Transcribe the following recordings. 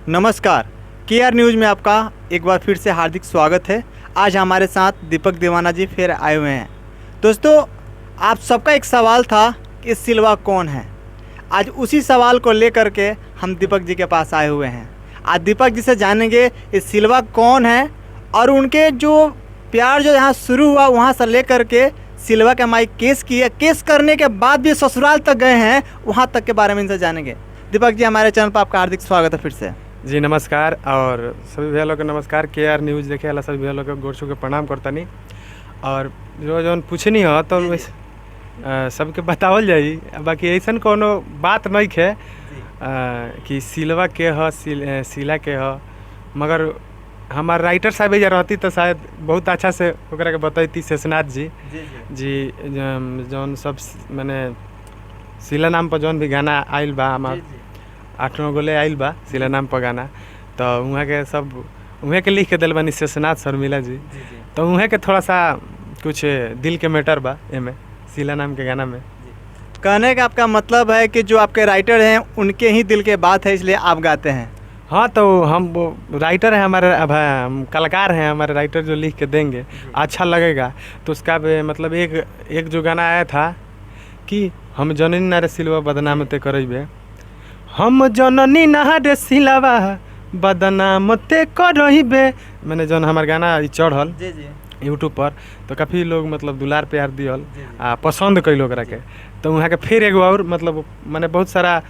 नमस्कार। K R news में आपका एक बार फिर से हार्दिक स्वागत है। आज हमारे साथ दीपक दीवाना जी फिर आए हुए हैं। दोस्तों, आप सबका एक सवाल था कि सिल्वा कौन है। आज उसी सवाल को लेकर के हम दीपक जी के पास आए हुए हैं। आज दीपक जी से जानेंगे इस सिल्वा कौन है और उनके जो प्यार जो यहाँ शुरू हुआ वहाँ से लेकर के सिल्वा के माई केस किया, केस करने के बाद भी ससुराल तक गए हैं, वहाँ तक के बारे में इनसे जानेंगे। दीपक जी, हमारे चैनल पर आपका हार्दिक स्वागत है फिर से। जी नमस्कार। और सभी भैया लोग के नमस्कार। केआर न्यूज़ देखे वाला सभी भैया लोग के गोर छू के प्रणाम करतानी। और जो पूछनी हो तो सबके बतावल जाई, बाकी ऐसा कोनो बात नहीं है कि सिल्वा के ह सिला के ह, मगर हमार राइटर साहब एजा रहती तो शायद बहुत अच्छा से ओकरा के बतैती। शेषनाथ जी जी जौन सब मैंने सिला नाम पर जौन भी गाना आइल बा, हमार 8-9 गोले आइल बा सिला नाम पर गाना, तो वहाँ के सब वहाँ के लिख के दिल बनी शेषनाथ शर्मिला जी। तो वहाँ के थोड़ा सा कुछ दिल के मैटर बा एमे सिला नाम के गाना में। कहने का आपका मतलब है कि जो आपके राइटर हैं उनके ही दिल के बात है, इसलिए आप गाते हैं। हाँ, तो हम वो राइटर हैं हमारे, अब हम कलाकार हैं, हमारे राइटर जो लिख के देंगे अच्छा लगेगा। तो उसका मतलब एक जो गाना आया था कि हम जननी नारे सिलवा बदनाम ते करइबे, हम जननी नारे सिलवा बदनाम ते करइबे, मैंने जौन हमार गाना चढ़ल यूट्यूब पर, तो काफ़ी लोग मतलब दुलार प्यार दियल आ पसंद कई लोग के। तो वहाँ के फिर एगो और मतलब मैंने बहुत सारा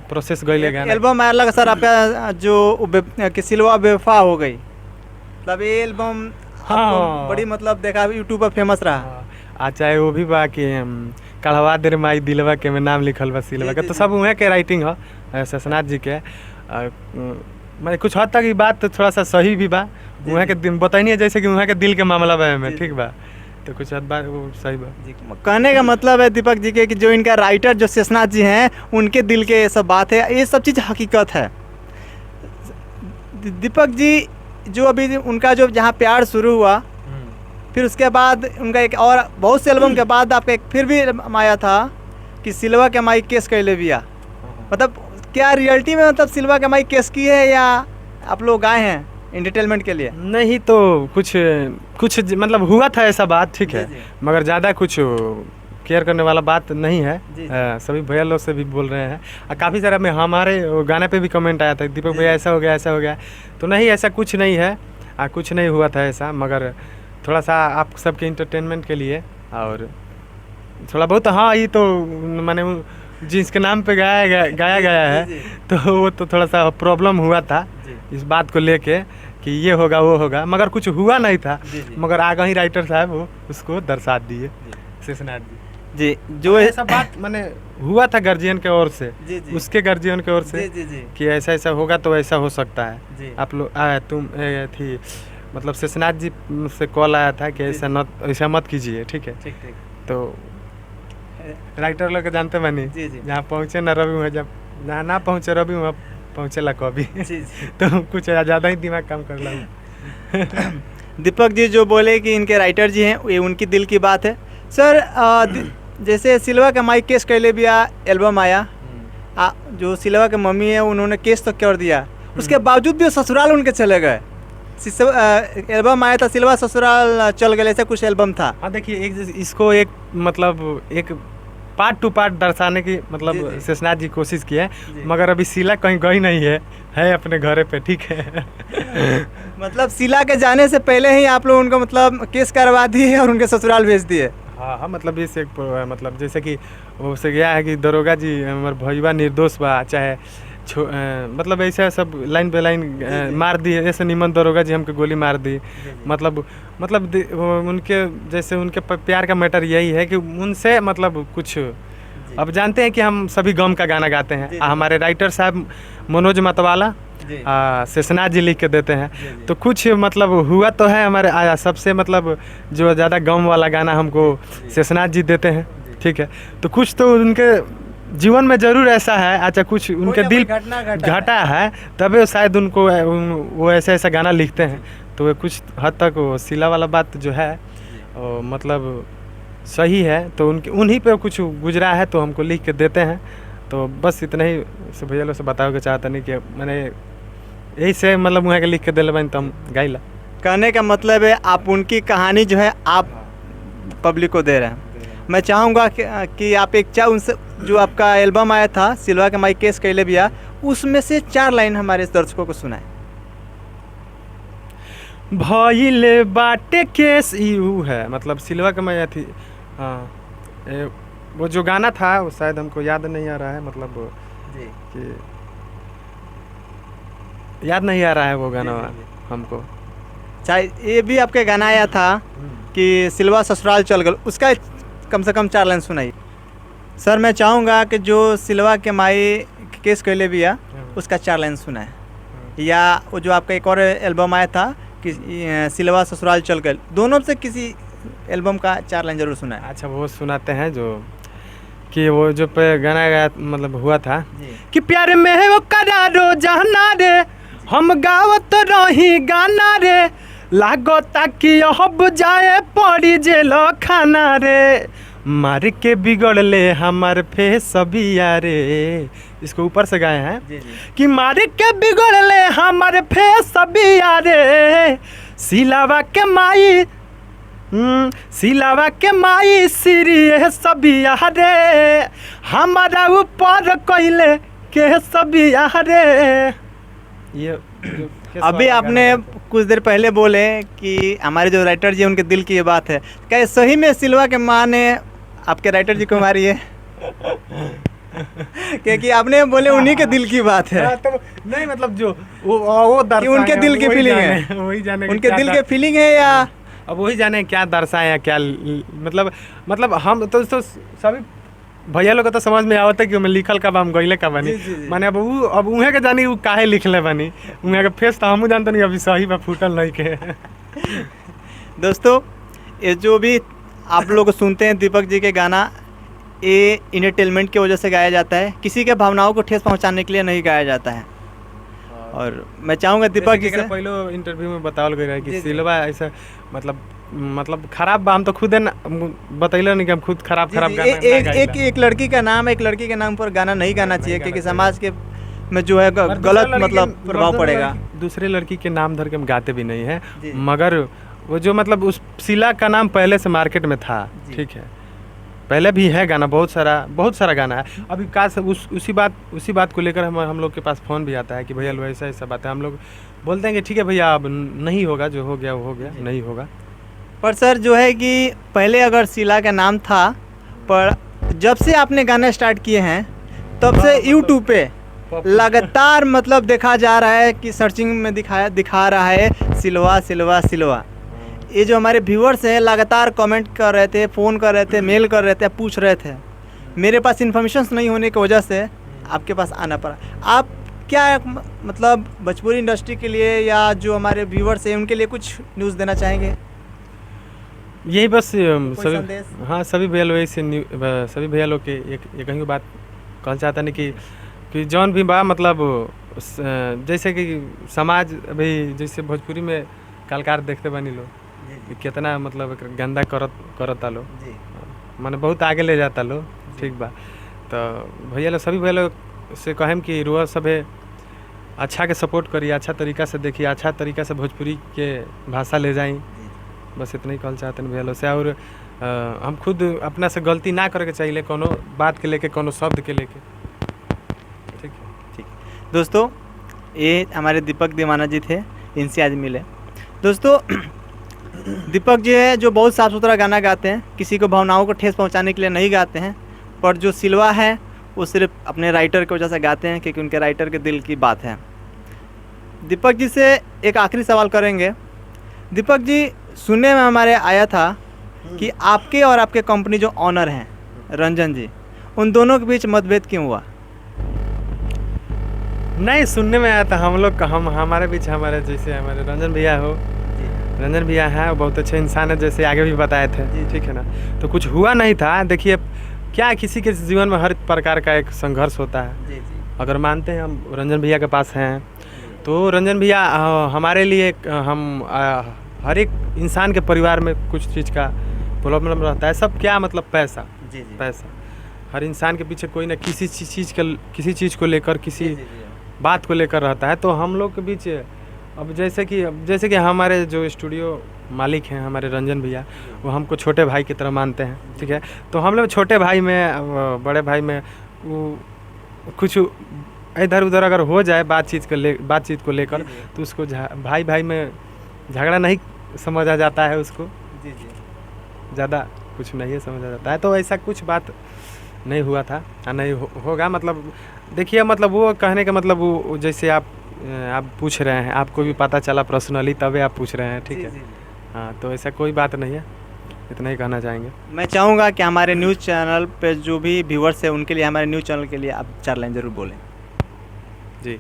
प्रोसेस गई गाना एल्बम आया लगा सर आपका जो कि सिल्वा बेवफा हो गई, मतलब ये एल्बम हाँ बड़ी मतलब देखा यूट्यूब पर फेमस रहा। चाहे वो भी बा कि कढ़वा देर माई दिलवा के में नाम लिखल बा सिलवा के, तो सब वहाँ के राइटिंग है शेषनाथ जी के। मैं कुछ हद तक ये बात तो थोड़ा सा सही भी बा, वहाँ के बताइए जैसे कि वहाँ के दिल के मामला बा में, ठीक बा, तो कुछ हद बात वो सही बा। कहने का मतलब है दीपक जी के कि जो इनका राइटर जो शेषनाथ जी हैं उनके दिल के सब बात है, ये सब चीज़ हकीकत है। दीपक जी, जो अभी उनका जो जहाँ प्यार शुरू हुआ, फिर उसके बाद उनका एक और बहुत से एल्बम के बाद आपका एक फिर भी आया था कि सिल्वा के माई केस कैले बिया। मतलब क्या रियलिटी में मतलब सिल्वा के माई केस की है या आप लोग आए हैं एंटरटेनमेंट के लिए? नहीं, तो कुछ मतलब हुआ था ऐसा बात, ठीक है, मगर ज़्यादा कुछ केयर करने वाला बात नहीं है। सभी भैया लोग से भी बोल रहे हैं और काफ़ी सारा में हमारे गाने पे भी कमेंट आया था, दीपक भैया ऐसा हो गया ऐसा हो गया। तो नहीं, ऐसा कुछ नहीं है, कुछ नहीं हुआ था ऐसा, मगर थोड़ा सा आप सबके इंटरटेनमेंट के लिए और थोड़ा बहुत। हाँ, ये तो मैंने जिसके नाम पे गाया गया है, तो वो तो थोड़ा सा प्रॉब्लम हुआ था इस बात को लेके कि ये होगा वो होगा, मगर कुछ हुआ नहीं था। मगर आगे ही राइटर साहब वो उसको दर्शा दिए शेषनाथ जी। जो ऐसा बात मैंने हुआ था गार्जियन के ओर से, उसके गार्जियन के ओर से कि ऐसा ऐसा होगा तो ऐसा हो सकता है। आप लोग तुम थी मतलब शेषनाथ जी से कॉल आया था कि ऐसा मत कीजिए, ठीक है। तो राइटर लोग जानते बनी, जहाँ पहुँचे ना रवि वहाँ, जहाँ ना पहुँचे रवि वहाँ पहुँचेला कभी। तो कुछ ज़्यादा ही दिमाग काम कर रहा। दीपक जी जो बोले कि इनके राइटर जी हैं, ये उनकी दिल की बात है। सर, जैसे सिल्वा के माई केस कैले बिया एल्बम आया, जो सिल्वा के मम्मी है उन्होंने केस तो कर दिया, उसके बावजूद भी ससुराल उनके चले गए। एल्बम आया था सिल्वा ससुराल चल गए, ऐसा कुछ एल्बम था। हाँ, देखिए इसको एक मतलब एक पार्ट टू पार्ट दर्शाने की मतलब शेषनाथ जी कोशिश की है, मगर अभी सिला कहीं गई नहीं है अपने घरे पे, ठीक है। मतलब सिला के जाने से पहले ही आप लोग उनको मतलब केस करवा दिए और उनके ससुराल भेज दिए। हाँ, मतलब ये से मतलब जैसे कि वो से गया है कि दरोगा जी हमारे भैया निर्दोष बा, चाहे मतलब ऐसा सब लाइन पे लाइन मार दी, ऐसे निमन दरोगा जी हमको गोली मार दी। मतलब उनके जैसे उनके प्यार का मैटर यही है कि उनसे मतलब कुछ, अब जानते हैं कि हम सभी गम का गाना गाते हैं, हमारे राइटर साहब मनोज मतवाला शेषनाथ जी लिख के देते हैं। तो कुछ मतलब हुआ तो है हमारे सबसे मतलब जो ज़्यादा गम वाला गाना हमको शेषनाथ जी देते हैं, ठीक है। तो कुछ तो उनके जीवन में ज़रूर ऐसा है, अच्छा कुछ उनके दिल घटा है, तभी शायद उनको वो ऐसा ऐसा गाना लिखते हैं। तो वो कुछ हद तक वो सिला वाला बात जो है मतलब सही है, तो उन्हीं पे कुछ गुजरा है तो हमको लिख के देते हैं। तो बस इतना ही भैया लोग से बताओगे चाहता नहीं कि मैंने यही से मतलब वहाँ के लिख के दिले बनी तो हम गाइला। कहने का मतलब है आप उनकी कहानी जो है आप पब्लिक को दे रहे हैं। मैं चाहूँगा कि आप एक उनसे जो आपका एल्बम आया था सिलवा के माई केस कैले बिया, उसमें से 4 लाइन हमारे दर्शकों को सुनाए। भइले बाटे केस यू है, मतलब सिलवा के मैं थी। हाँ, वो जो गाना था वो शायद हमको याद नहीं आ रहा है, मतलब जी कि याद नहीं आ रहा है वो गाना हमको। चाहे ये भी आपके गाना आया था कि सिलवा ससुराल चल गल, उसका कम से कम 4 लाइन सुनाइए। सर मैं चाहूँगा कि जो सिलवा के माई केस कैले बिया उसका 4 लाइन सुनाए, या वो जो आपका एक और एल्बम आया था कि सिलवा ससुराल चल गल, दोनों से किसी एल्बम का 4 लाइन जरूर सुनाए। अच्छा वो सुनाते हैं जो कि वो जो पे गाना गाया मतलब हुआ था कि प्यार में है वो करारो जाना रे, हम गावत रही गाना रे, लागो ताकि अब जाए पड़ी जेल खाना रे, मार के बिगड़ले हमार फेस बिया रे। इसको ऊपर से गाए हैं कि मार के बिगड़ले हमार फेस बिया रे, सिलावा के माई सिलावा के माई सीरियस बिया रे, हमारा ऊपर कोइले के सबिया रे। ये अभी आपने कुछ देर पहले बोले कि हमारे जो राइटर जी उनके दिल की ये बात है, क्या सही में सिलवा के माँ ने आपके राइटर जी को मारी है? क्योंकि आपने बोले उन्हीं के दिल की बात है। तो नहीं मतलब जो वो कि उनके दिल की फीलिंग है, वही जाने उनके दिल की फीलिंग है, या अब वही जाने क्या दर्शाए क्या मतलब हम तो सभी भैया लोग तो समझ में आवत है कि मैं लिखल का हम गईले का बनी। माने अब उहे के जानी वो काहे लिखले बनी, उहे के फेस तो हमहू जानते नहीं अभी सही बा फूटल नहीं के। दोस्तों ये जो भी आप लोग सुनते हैं दीपक जी के गाना, ये इंटरटेनमेंट की वजह से गाया जाता है, किसी के भावनाओं को ठेस पहुंचाने के लिए नहीं गाया जाता है। और मैं चाहूँगा दीपक जी से पहले इंटरव्यू में बतावल गया कि सिलवा ऐसा मतलब खराब बा, हम तो खुद बतैलो नहीं कि हम खुद खराब गाना एक लड़की का नाम, एक लड़की के नाम पर गाना नहीं गाना चाहिए, क्योंकि समाज के में जो है गलत मतलब प्रभाव पड़ेगा। दूसरे लड़की के नाम धर के हम गाते भी नहीं है, मगर वो जो मतलब उस सिला का नाम पहले से मार्केट में था, ठीक है, पहले भी है गाना, बहुत सारा गाना है। अभी काश उसी बात को लेकर हम लोग के पास फ़ोन भी आता है कि भैया लो ऐसा बात है, हम लोग बोलते हैं कि ठीक है भैया अब नहीं होगा, जो हो गया वो हो गया, नहीं होगा। पर सर जो है कि पहले अगर सिला का नाम था, पर जब से आपने गाना स्टार्ट किए हैं तब से यूट्यूब पे लगातार मतलब देखा जा रहा है कि सर्चिंग में दिखा रहा है सिलवा सिलवा सिलवा। ये जो हमारे व्यूअर्स हैं लगातार कमेंट कर रहे थे, फ़ोन कर रहे थे, मेल कर रहे थे, पूछ रहे थे। मेरे पास इन्फॉर्मेशन नहीं होने की वजह से आपके पास आना पड़ा। आप क्या मतलब भोजपुरी इंडस्ट्री के लिए या जो हमारे व्यूअर्स हैं उनके लिए कुछ न्यूज़ देना चाहेंगे? यही बस सभी, हाँ सभी भैया लोग सभी भैया लोग के एक ही बात कहना चाहता नहीं कि जौन भी बा मतलब जैसे कि समाज अभी जैसे भोजपुरी में कलाकार देखते बनी लोग कितना मतलब गंदा करता लो, माने बहुत आगे ले जाता लो, ठीक बा। तो भैया लोग सभी भैया लोग से कहें कि रुआ सब अच्छा के सपोर्ट करिए, अच्छा तरीका से देखिए, अच्छा तरीका से भोजपुरी के भाषा ले जाएं, बस इतना ही कहना चाहते हैं भैया लोग से। और हम खुद अपना से गलती ना करे के चाहिए कोनो बात के लेके, कोनो शब्द के लेके, ठीक है। दोस्तों ये हमारे दीपक दीवाना जी थे, इनसे आज मिले। दोस्तों दीपक जी है जो बहुत साफ़ सुथरा गाना गाते हैं, किसी को भावनाओं को ठेस पहुंचाने के लिए नहीं गाते हैं, पर जो सिलवा है वो सिर्फ अपने राइटर की वजह से गाते हैं, क्योंकि उनके राइटर के दिल की बात है। दीपक जी से एक आखिरी सवाल करेंगे। दीपक जी सुनने में हमारे आया था कि आपके और आपके कंपनी जो ऑनर हैं रंजन जी, उन दोनों के बीच मतभेद क्यों हुआ? नहीं, सुनने में आया था हम लोग का, हमारे बीच हमारे जैसे हमारे रंजन भैया हो, रंजन भैया हैं, वो बहुत अच्छे इंसान है, जैसे आगे भी बताए थे, ठीक है ना। तो कुछ हुआ नहीं था। देखिए क्या किसी के जीवन में हर प्रकार का एक संघर्ष होता है। अगर मानते हैं हम रंजन भैया के पास हैं, तो रंजन भैया हमारे लिए हम हर एक इंसान के परिवार में कुछ चीज़ का प्रॉब्लम रहता है। सब क्या मतलब पैसा, पैसा हर इंसान के पीछे कोई ना किसी चीज़ को लेकर, किसी बात को लेकर रहता है। तो हम लोग के बीच अब जैसे कि हमारे जो स्टूडियो मालिक हैं हमारे रंजन भैया, वो हमको छोटे भाई की तरह मानते हैं, ठीक है। तो हम लोग छोटे भाई में बड़े भाई में वो कुछ इधर उधर अगर हो जाए बातचीत को लेकर, तो उसको भाई भाई में झगड़ा नहीं समझा जाता है, उसको जी जी ज़्यादा कुछ नहीं समझा जाता है। तो ऐसा कुछ बात नहीं हुआ था और नहीं होगा। मतलब देखिए, मतलब वो कहने का मतलब वो जैसे आप पूछ रहे हैं, आपको भी पता चला पर्सनली तभी आप पूछ रहे हैं, ठीक है। हाँ, तो ऐसा कोई बात नहीं है, इतना ही कहना चाहेंगे। मैं चाहूँगा कि हमारे न्यूज़ चैनल पे जो भी व्यूअर्स है उनके लिए, हमारे न्यूज़ चैनल के लिए आप 4 लाइन ज़रूर बोलें। जी,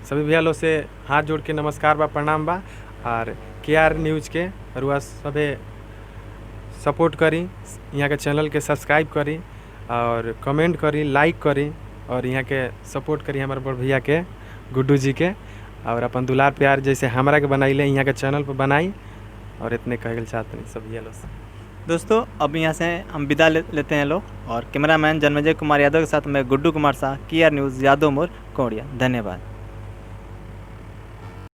सभी भैया लोग से हाथ जोड़ के नमस्कार बा, प्रणाम बा। और KR न्यूज़ के रुआ सभे सपोर्ट करी, यहाँ के चैनल के सब्सक्राइब करी और कमेंट करी, लाइक करी और यहाँ के सपोर्ट करी हमारे बड़ भैया के गुड्डू जी के, और अपन दुलार प्यार जैसे हमारा के बनाई ले यहाँ के चैनल पर बनाई। और इतने कहल चाहते हैं सब भैया लोग से। दोस्तों अब यहाँ से हम विदा लेते हैं लोग, और कैमरामैन जन्मजय कुमार यादव के साथ मैं गुड्डू कुमार शाह, KR न्यूज़, यादव मोड़, कोड़िया। धन्यवाद।